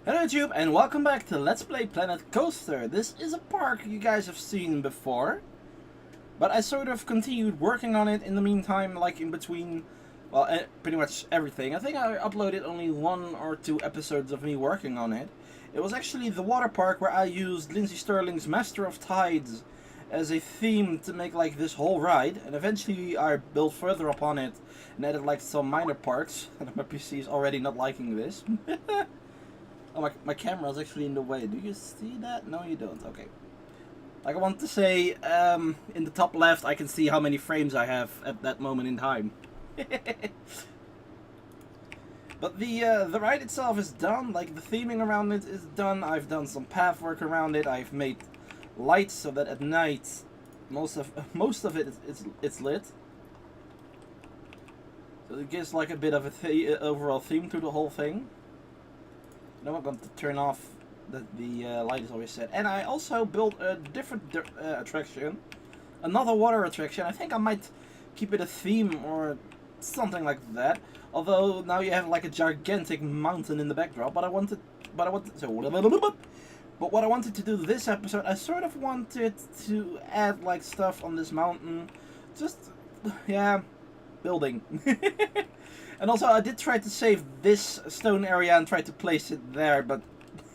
Hello YouTube and welcome back to Let's Play Planet Coaster. This is a park you guys have seen before, but I sort of continued working on it in the meantime, like in between, well, pretty much everything. I think I uploaded only 1 or 2 episodes of me working on it. It was actually the water park where I used Lindsay Sterling's Master of Tides as a theme to make like this whole ride, and eventually I built further upon it and added like some minor parts, and my PC is already not liking this. Oh, my camera is actually in the way. Do you see that? No, you don't. Okay. Like I want to say, in the top left, I can see how many frames I have at that moment in time. But the ride itself is done. Like the theming around it is done. I've done some path work around it. I've made lights so that at night, most of it it's lit. So it gives like a bit of a overall theme to the whole thing. Now I'm going to turn off the light is always set. And I also built a different attraction. Another water attraction. I think I might keep it a theme or something like that. Although now you have like a gigantic mountain in the backdrop. But what I wanted to do this episode, I sort of wanted to add like stuff on this mountain. Just, yeah, building. And also, I did try to save this stone area and try to place it there, but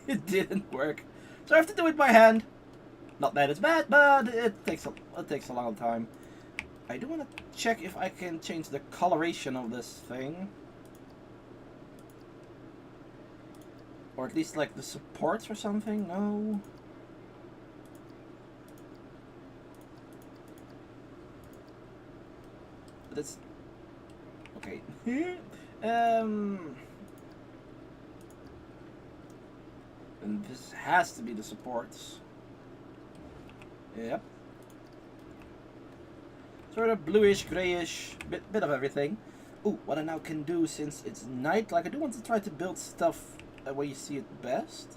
it didn't work. So I have to do it by hand. Not that it's bad, but it takes a long time. I do want to check if I can change the coloration of this thing. Or at least like the supports or something. No. But it's okay. And this has to be the supports. Yep. Sort of bluish, grayish, bit of everything. Ooh, what I now can do since it's night, like I do want to try to build stuff where you see it best.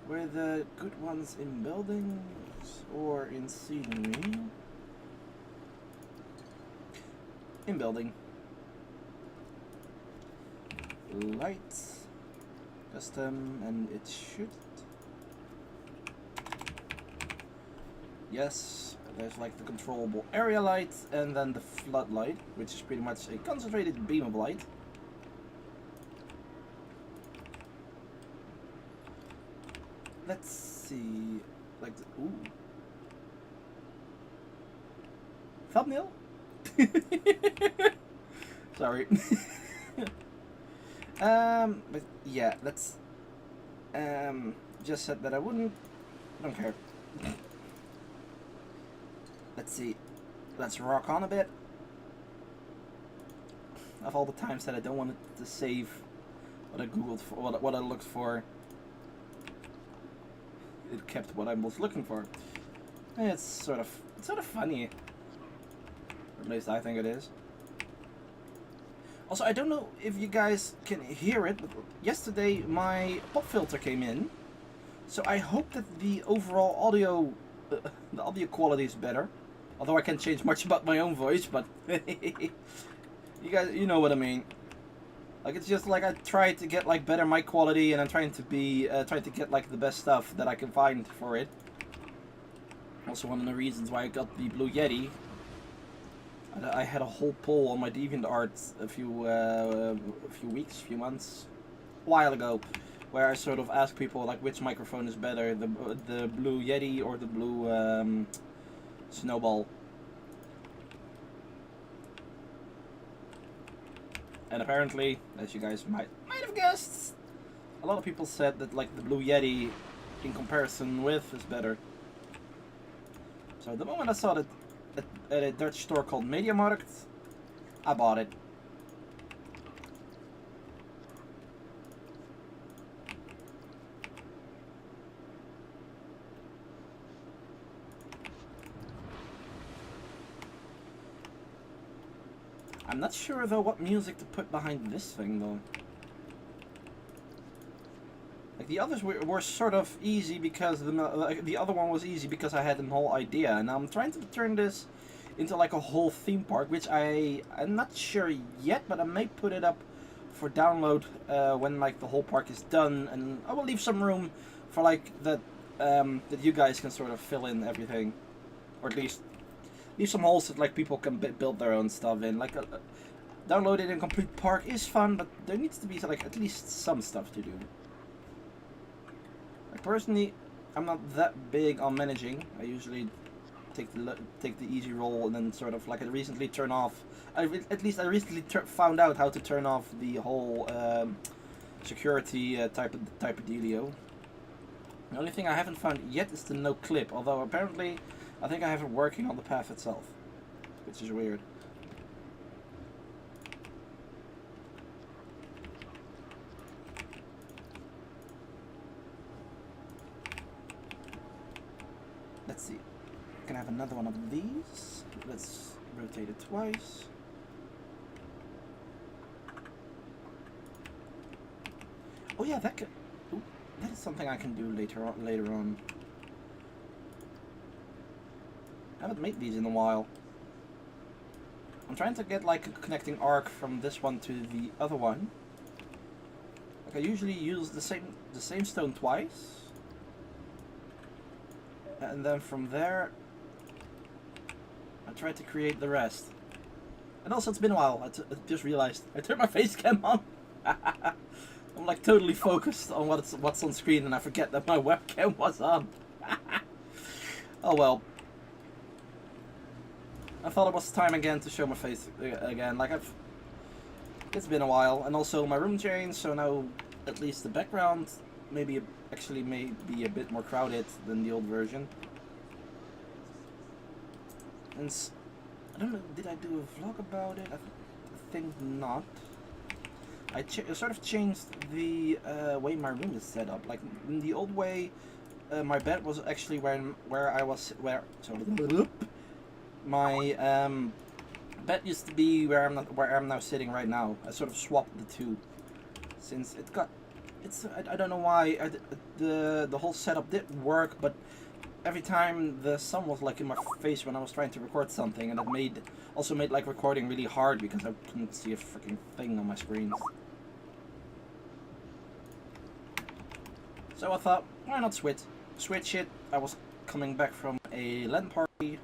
Where the good ones in buildings or in scenery. In building. Lights, custom, and it should. Yes, there's like the controllable area light and then the floodlight, which is pretty much a concentrated beam of light. Let's see, like the, ooh, thumbnail. Sorry. But yeah, let's just said that I wouldn't. I don't care. Let's see. Let's rock on a bit. Of all the times that I don't want it to save what I googled for, what I looked for, it kept what I was looking for. And it's sort of funny. Or at least I think it is. Also, I don't know if you guys can hear it, but yesterday my pop filter came in, so I hope that the overall audio, the audio quality is better. Although I can't change much about my own voice, but you guys, you know what I mean. Like it's just like I try to get like better mic quality, and I'm trying to be trying to get like the best stuff that I can find for it. Also, one of the reasons why I got the Blue Yeti. I had a whole poll on my DeviantArt a few months, a while ago, where I sort of asked people like which microphone is better, the Blue Yeti or the Blue Snowball. And apparently, as you guys might have guessed, a lot of people said that like the Blue Yeti, in comparison with, is better. So the moment I saw that at a Dutch store called Mediamarkt, I bought it. I'm not sure though what music to put behind this thing though. Like the others were sort of easy because the other one was easy because I had a whole idea, and I'm trying to turn this into like a whole theme park, which I'm not sure yet, but I may put it up for download when like the whole park is done, and I will leave some room for like that that you guys can sort of fill in everything, or at least leave some holes that like people can build their own stuff in. Like downloading a complete park is fun, but there needs to be like at least some stuff to do. Like personally, I'm not that big on managing. I usually take the easy role, and then sort of like I recently recently found out how to turn off the whole security type of dealio. The only thing I haven't found yet is the no clip, although apparently I think I have it working on the path itself, which is weird. Let's see. I can have another one of these. Let's rotate it twice. Oh yeah, that is something I can do later on. I haven't made these in a while. I'm trying to get like a connecting arc from this one to the other one. Like I usually use the same stone twice. And then from there I try to create the rest. And also it's been a while. I just realized I turned my face cam on. I'm like totally focused on what's on screen, and I forget that my webcam was on. Oh well. I thought it was time again to show my face again. Like it's been a while, and also my room changed, so now at least the background may be a bit more crowded than the old version. And I don't know, did I do a vlog about it? I think not. I sort of changed the way my room is set up. Like in the old way, my bed was actually my bed used to be where I'm now sitting right now. I sort of swapped the two, since I don't know why the whole setup did work, but every time the sun was like in my face when I was trying to record something, and it also made like recording really hard because I couldn't see a freaking thing on my screen. So I thought, why not switch it? I was coming back from a LAN party,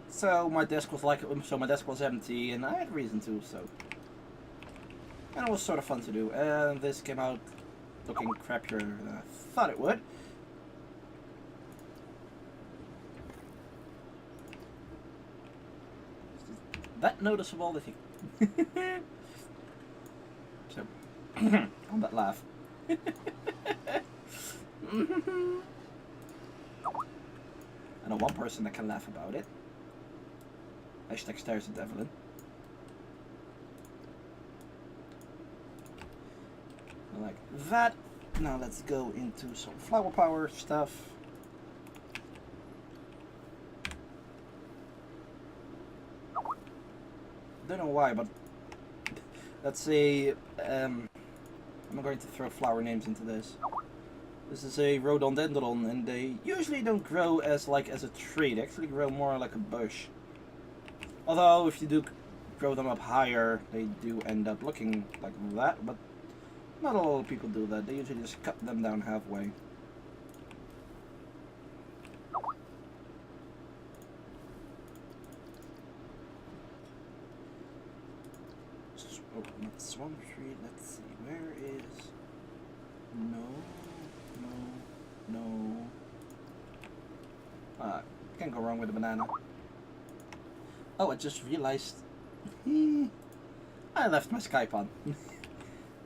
so my desk was empty, and I had reason to. And it was sort of fun to do. And this came out looking crappier than I thought it would. That noticeable that you so on that laugh. I know one person that can laugh about it. Hashtag stares at Evelyn. Like that. Now let's go into some flower power stuff. Don't know why, but let's say I'm going to throw flower names into this. This is a rhododendron, and they usually don't grow as a tree. They actually grow more like a bush. Although if you do grow them up higher, they do end up looking like that. But not a lot of people do that. They usually just cut them down halfway. Oh, not swamp tree. Let's see. Where is? No. Can't go wrong with a banana. Oh, I just realized. I left my Skype on.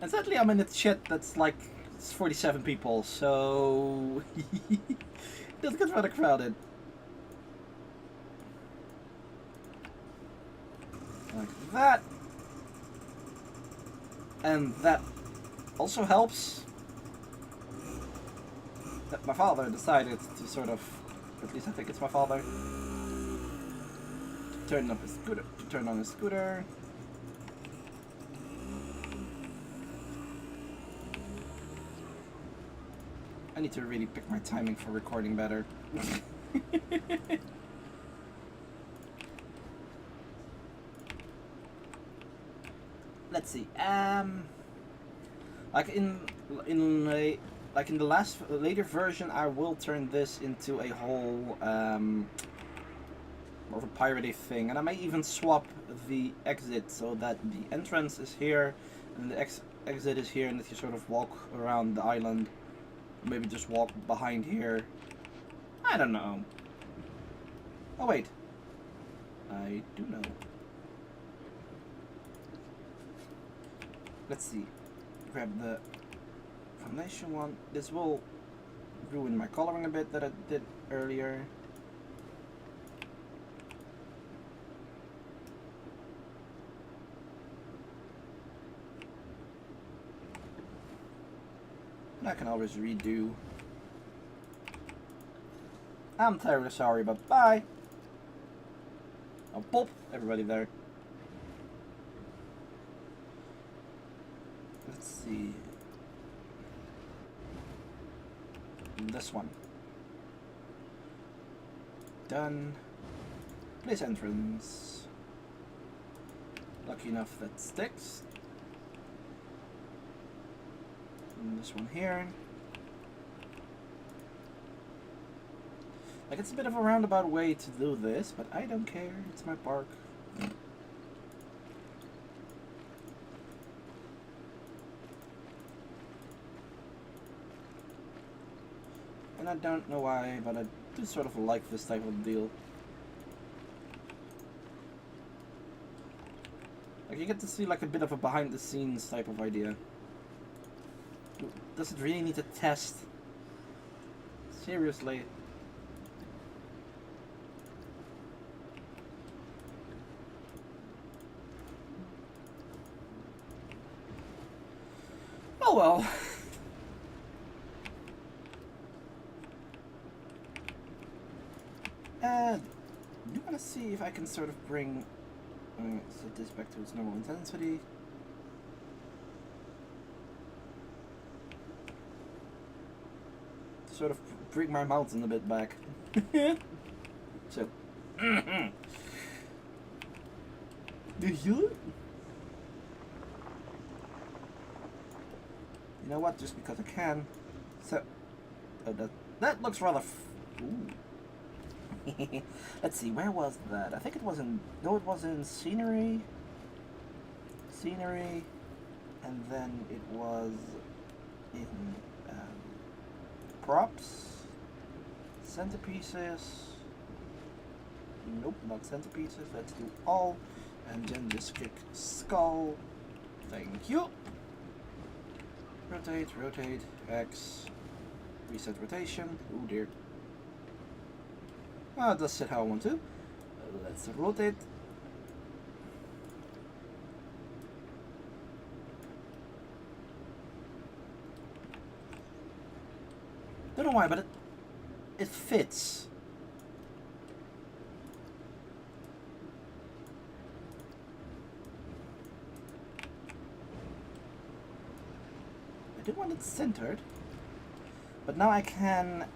And sadly, I'm in a chat that's like 47 people, so it does get rather crowded. Like that. And that also helps that my father decided to sort of, at least I think it's my father, to turn on his scooter. I need to really pick my timing for recording better. let's see. Like in a like in the later version, I will turn this into a whole more of a piratey thing, and I may even swap the exit so that the entrance is here and the exit is here, and that you sort of walk around the island, or maybe just walk behind here. I don't know. Oh wait, I do know. Let's see. Grab the foundation one. This will ruin my coloring a bit that I did earlier. And I can always redo. I'm terribly sorry, but bye. I'll pop everybody there. Let's see. This one. Done. Place entrance. Lucky enough that sticks. And this one here. Like, it's a bit of a roundabout way to do this, but I don't care. It's my park. And I don't know why, but I do sort of like this type of deal. Like, you get to see like a bit of a behind the scenes type of idea. Does it really need to test? Seriously. Oh well. I do want to see if I can sort of bring set this back to its normal intensity. To sort of bring my mountain a bit back. So. Do you? You know what? Just because I can. So. Oh, that looks rather. Ooh. Let's see, where was that? I think it was in... No, it was in scenery. Scenery. And then it was in props. Centerpieces. Nope, not centerpieces. Let's do all. And then just kick skull. Thank you. Rotate, rotate, X. Reset rotation. Oh dear. It does sit how I want to. Let's rotate. Don't know why, but it fits. I do want it centered, but now I can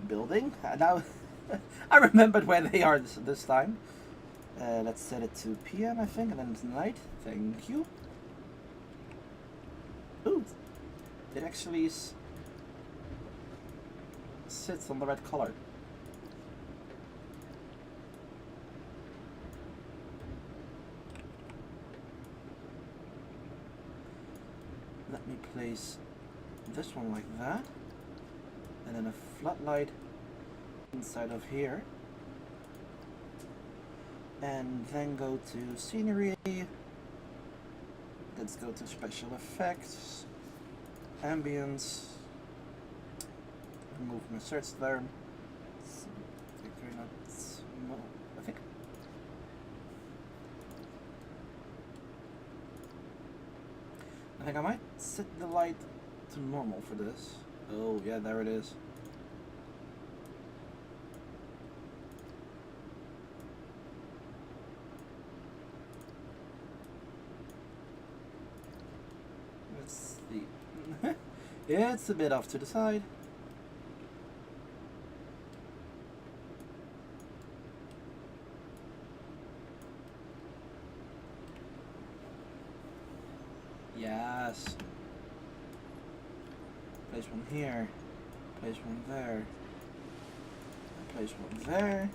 building. Now. I remembered where they are this time. Let's set it to PM, I think, and then it's night. Thank you. Ooh, it actually sits on the right color. Let me place this one like that, and then a floodlight inside of here, and then go to scenery. Let's go to special effects, ambience, remove my search term. I think I might set the light to normal for this. Oh yeah, there it is. Let's see. It's a bit off to the side. Yes. Place one here. Place one there. Place one there.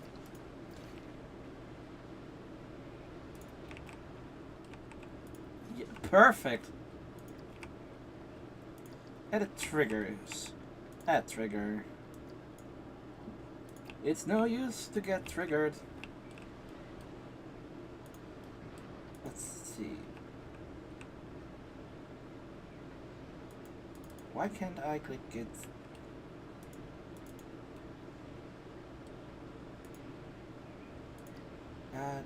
Yeah, perfect. Edit triggers. Add trigger. It's no use to get triggered. Let's see. Why can't I click it? Add.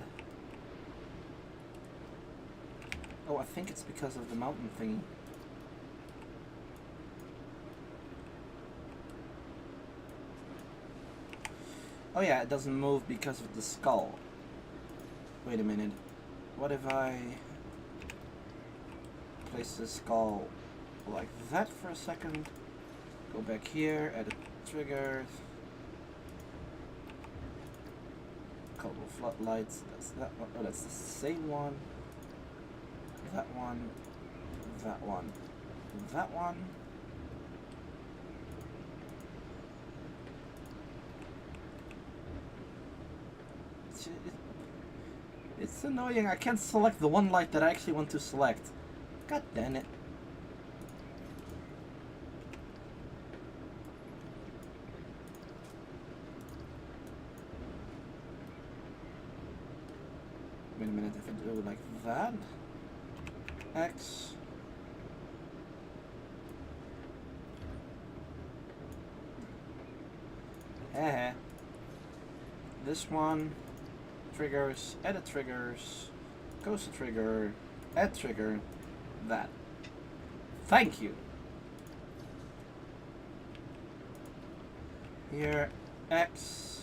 Oh, I think it's because of the mountain thingy. Oh yeah, it doesn't move because of the skull. Wait a minute. What if I place the skull like that for a second? Go back here, edit triggers. Couple floodlights. That's that one. Oh, that's the same one. That one. That one. That one. It's annoying. I can't select the one light that I actually want to select. God damn it. Wait a minute, if I do it like that. X. This one. Triggers, edit triggers, goes to trigger, add trigger, that. Thank you. Here, X.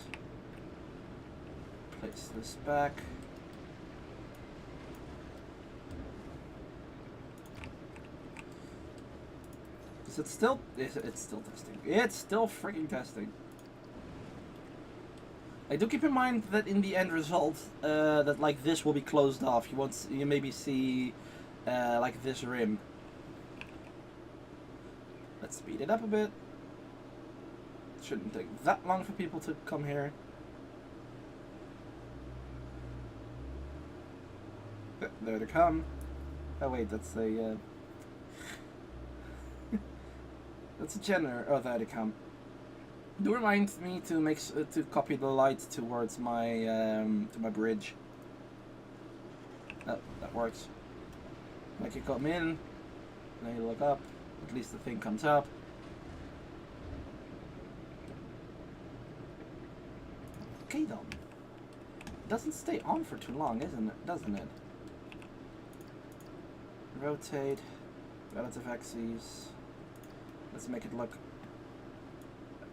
Place this back. Is it still? It's still testing. It's still freaking testing. I do keep in mind that in the end result, that like this will be closed off. You maybe see like this rim. Let's speed it up a bit. Shouldn't take that long for people to come here. There they come. Oh wait, that's a that's a generator. Oh, there they come. Do remind me to to copy the light towards my to my bridge. Oh, that works. Like you come in, then you look up. At least the thing comes up. Okay then. It doesn't stay on for too long, doesn't it? Rotate, relative axes. Let's make it look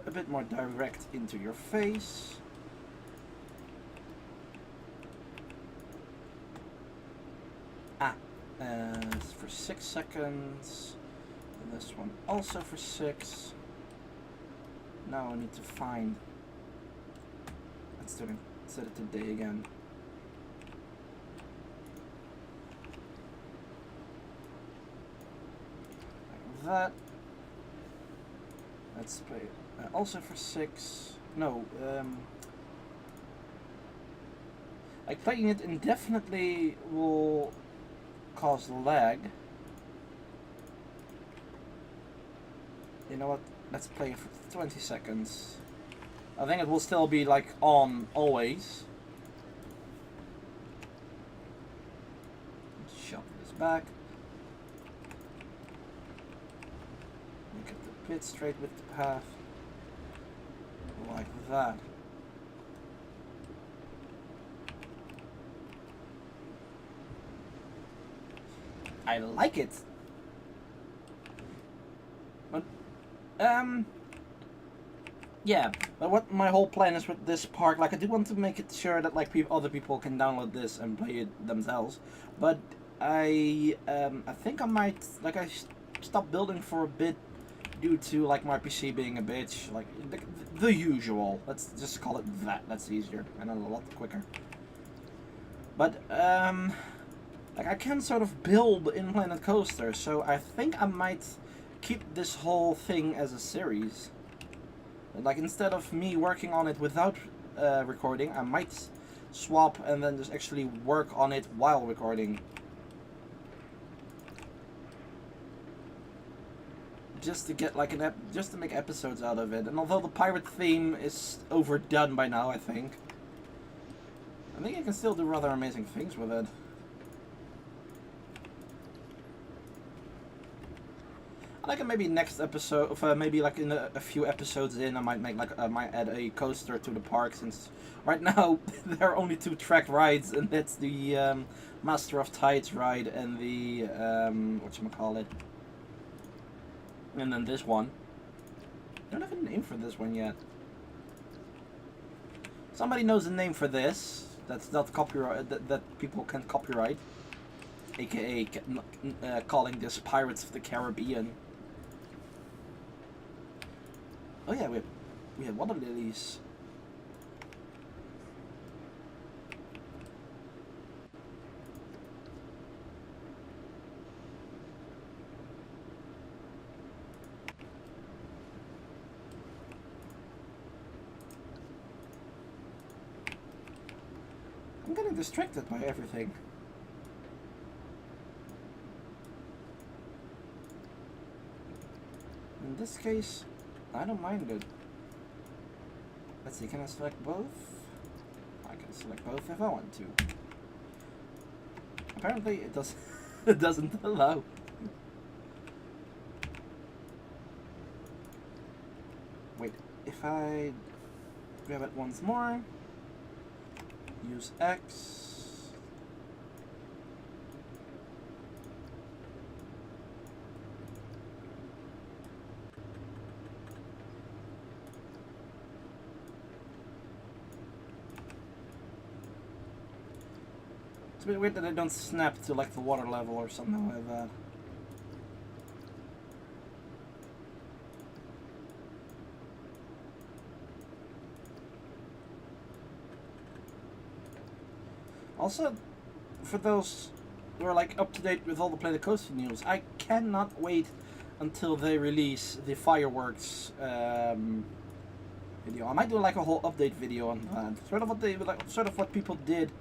a bit more direct into your face. For 6 seconds. And this one also for 6. Now I need to find. Let's set it to day again. Like that. Let's play it. Also for 6. No, like playing it indefinitely will cause lag. You know what? Let's play it for 20 seconds. I think it will still be like on always. Let's shove this back. Make it a bit straight with the path. Like that. I like it. But yeah, but what my whole plan is with this park, like I do want to make it sure that like other people can download this and play it themselves. But I think I might stop building for a bit due to like my PC being a bitch, like the usual. Let's just call it that. That's easier and a lot quicker. But Like, I can sort of build in Planet Coaster, so I think I might keep this whole thing as a series. Like, instead of me working on it without recording, I might swap and then just actually work on it while recording. Just to get like just to make episodes out of it. And although the pirate theme is overdone by now, I think I can still do rather amazing things with it. Like maybe next episode, maybe like in a few episodes in, I might make like I might add a coaster to the park, since right now there are only 2 track rides, and that's the Master of Tides ride and the whatchamacallit, and then this one. I don't have a name for this one yet. Somebody knows a name for this that's not copyright, that people can copyright, aka calling this Pirates of the Caribbean. Oh yeah, we have water lilies. I'm getting distracted by everything. In this case, I don't mind it. Let's see, can I select both? I can select both if I want to. Apparently it does it doesn't allow. Wait, if I grab it once more, use X. It's a bit weird that they don't snap to like the water level or something like that. Also, for those who are like up to date with all the Planet Coaster news, I cannot wait until they release the fireworks video. I might do like a whole update video on that. Sort of what people did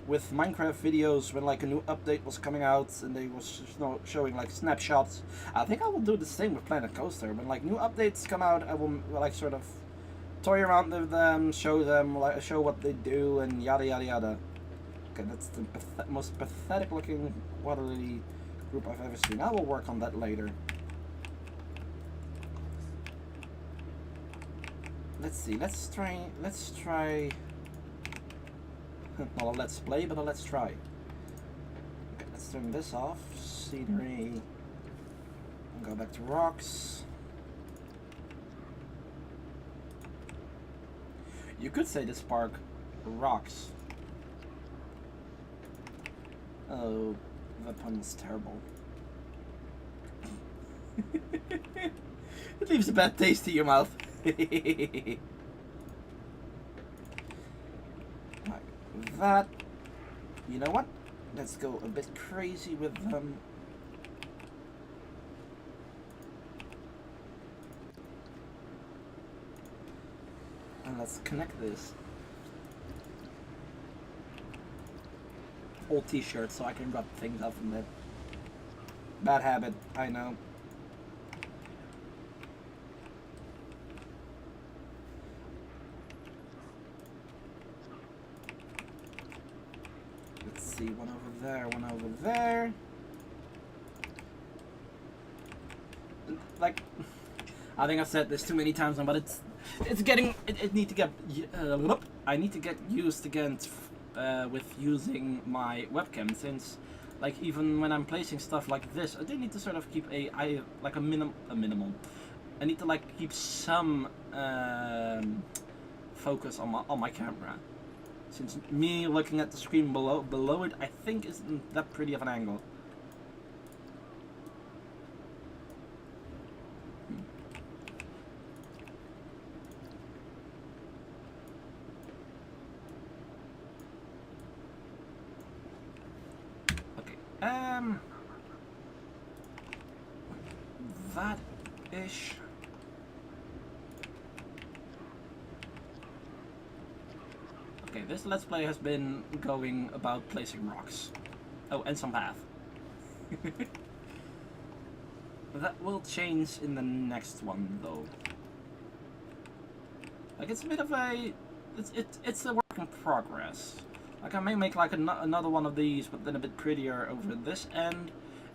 with Minecraft videos when like a new update was coming out and they was showing like snapshots. I think I will do the same with Planet Coaster. When like new updates come out, I will like sort of toy around with them, show what they do, and yada yada yada. Okay, that's the most pathetic looking water lily group I've ever seen. I will work on that later. Let's see, let's try not a let's play, but a let's try. Okay, let's turn this off. Scenery. And go back to rocks. You could say this park rocks. Oh, that pun was terrible. It leaves a bad taste in your mouth. Like that. You know what? Let's go a bit crazy with them. And let's connect this. Old t-shirt so I can rub things up from it. Bad habit, I know. Let's see, one over there, one over there. Like, I think I've said this too many times now, but it's getting, it need to get, I need to get used again with using my webcam, since like even when I'm placing stuff like this, I do need to sort of keep a minimum. I need to like keep some focus on my camera, since me looking at the screen below it, I think isn't that pretty of an angle. that-ish. Okay, this Let's Play has been going about placing rocks. Oh, and some path. That will change in the next one, though. Like, it's a bit of a... It's a work in progress. Like, I may make like another one of these, but then a bit prettier over this end.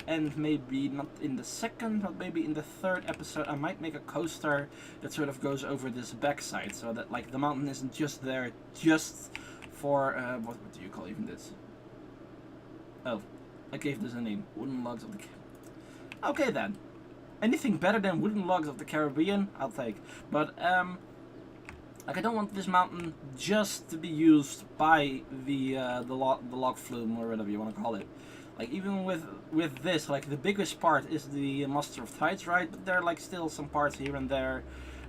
And maybe not in the second, but maybe in the third episode I might make a coaster that sort of goes over this backside, so that like the mountain isn't just there just for what do you call even this? Oh, I gave this a name. Wooden Logs of the Okay then. Anything better than Wooden Logs of the Caribbean, I'll take. But like I don't want this mountain just to be used by the log flume or whatever you want to call it. Like even with this, like the biggest part is the Master of Tides, right? But there are like still some parts here and there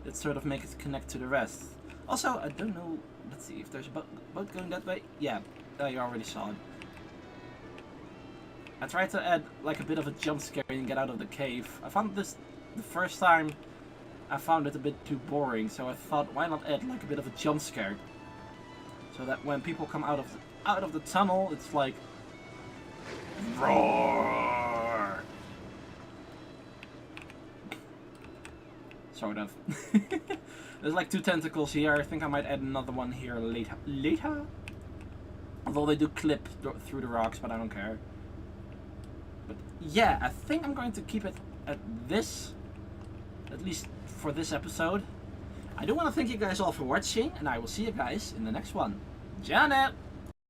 that sort of make it connect to the rest. Also, I don't know. Let's see if there's a boat going that way. Yeah, you already saw it. I tried to add like a bit of a jump scare and get out of the cave. I found this the first time. I found it a bit too boring, so I thought, why not add like a bit of a jump scare, so that when people come out of the tunnel, it's like roar. Sort of. There's like 2 tentacles here. I think I might add another one here later. Although they do clip through the rocks, but I don't care. But yeah, I think I'm going to keep it at this, at least for this episode. I do want to thank you guys all for watching, and I will see you guys in the next one. Janet!